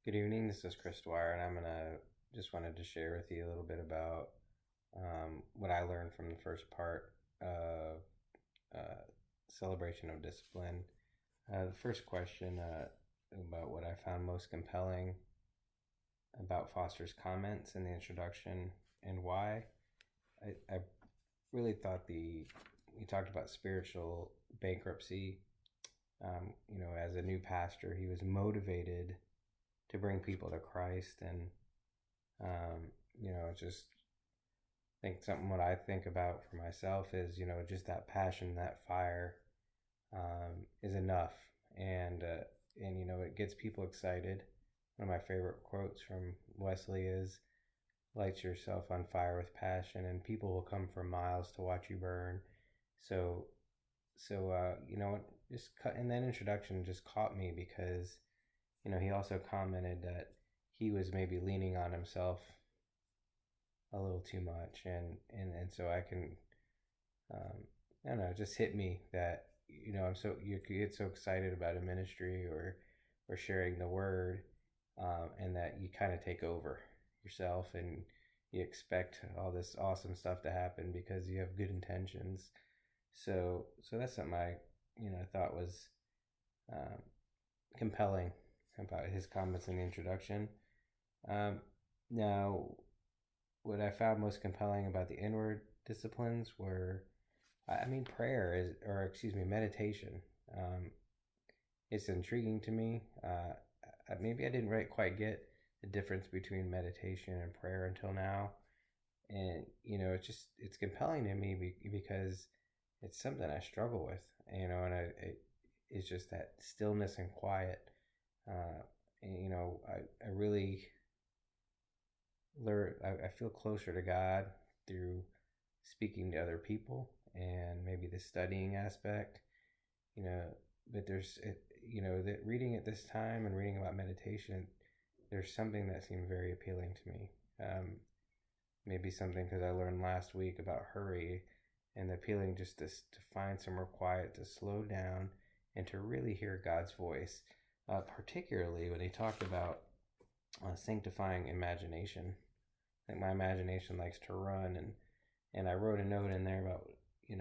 Good evening. This is Chris Dwyer, and just wanted to share with you a little bit about what I learned from the first part of uh, celebration of discipline. The first question about what I found most compelling about Foster's comments in the introduction and why. I really thought he talked about spiritual bankruptcy. As a new pastor, he was motivated to bring people to Christ, and just think something what I think about for myself is just that passion, that fire is enough, and it gets people excited. One of my favorite quotes from Wesley is, "Light yourself on fire with passion, and people will come for miles to watch you burn." So, just in that introduction just caught me because he also commented that he was maybe leaning on himself a little too much, and so I can, I don't know, it just hit me that you get so excited about a ministry or sharing the word, and that you kind of take over yourself and you expect all this awesome stuff to happen because you have good intentions. So that's something I thought was um, compelling about his comments in the introduction. Now, what I found most compelling about the inward disciplines were, prayer is, or excuse me, meditation. It's intriguing to me. Maybe I didn't quite get the difference between meditation and prayer until now, and it's compelling to me because it's something I struggle with. It's just that stillness and quiet. I really learn. I feel closer to God through speaking to other people and maybe the studying aspect. You know, but that reading at this time and reading about meditation, there's something that seemed very appealing to me. Maybe something because I learned last week about hurry and the appealing just to find somewhere quiet, to slow down, and to really hear God's voice. Particularly when he talked about sanctifying imagination. I think my imagination likes to run, and I wrote a note in there about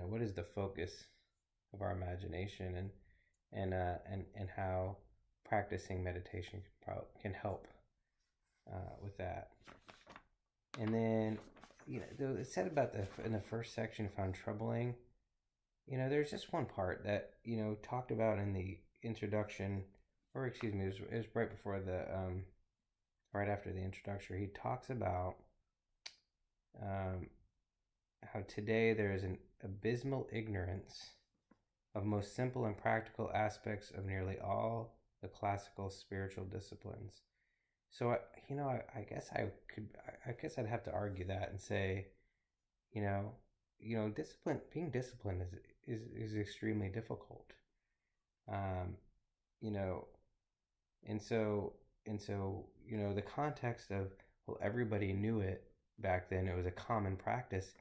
what is the focus of our imagination, and how practicing meditation can help with that. And then it said about in the first section found troubling. There's just one part that talked about in the introduction, or excuse me, it was right before right after the introduction. He talks about how today there is an abysmal ignorance of most simple and practical aspects of nearly all the classical spiritual disciplines. So I guess I'd have to argue that and say, being disciplined is extremely difficult. Um, you know, and so the context of, well, everybody knew it back then, it was a common practice,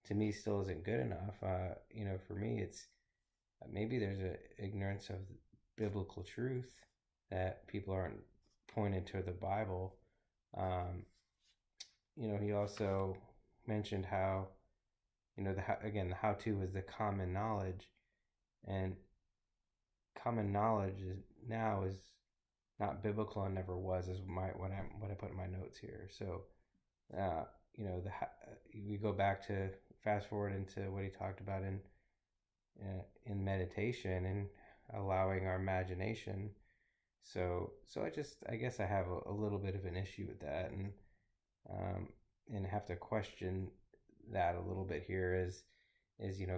to me still isn't good enough. For me, it's maybe there's an ignorance of biblical truth that people aren't pointed to the Bible. He also mentioned how the how to is the common knowledge, and common knowledge is not biblical and never was, is what I put in my notes here. So we go back to fast forward into what he talked about in meditation and allowing our imagination. So I guess I have a little bit of an issue with that, and have to question that a little bit here. Is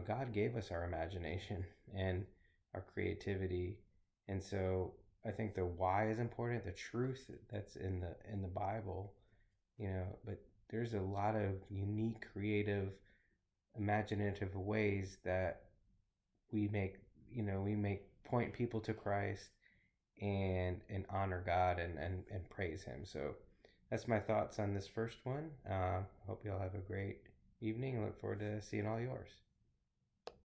God gave us our imagination and our creativity, and so I think the why is important, the truth that's in the Bible, but there's a lot of unique, creative, imaginative ways that we make point people to Christ and honor God and praise him. So that's my thoughts on this first one. Hope you all have a great evening. I look forward to seeing all yours.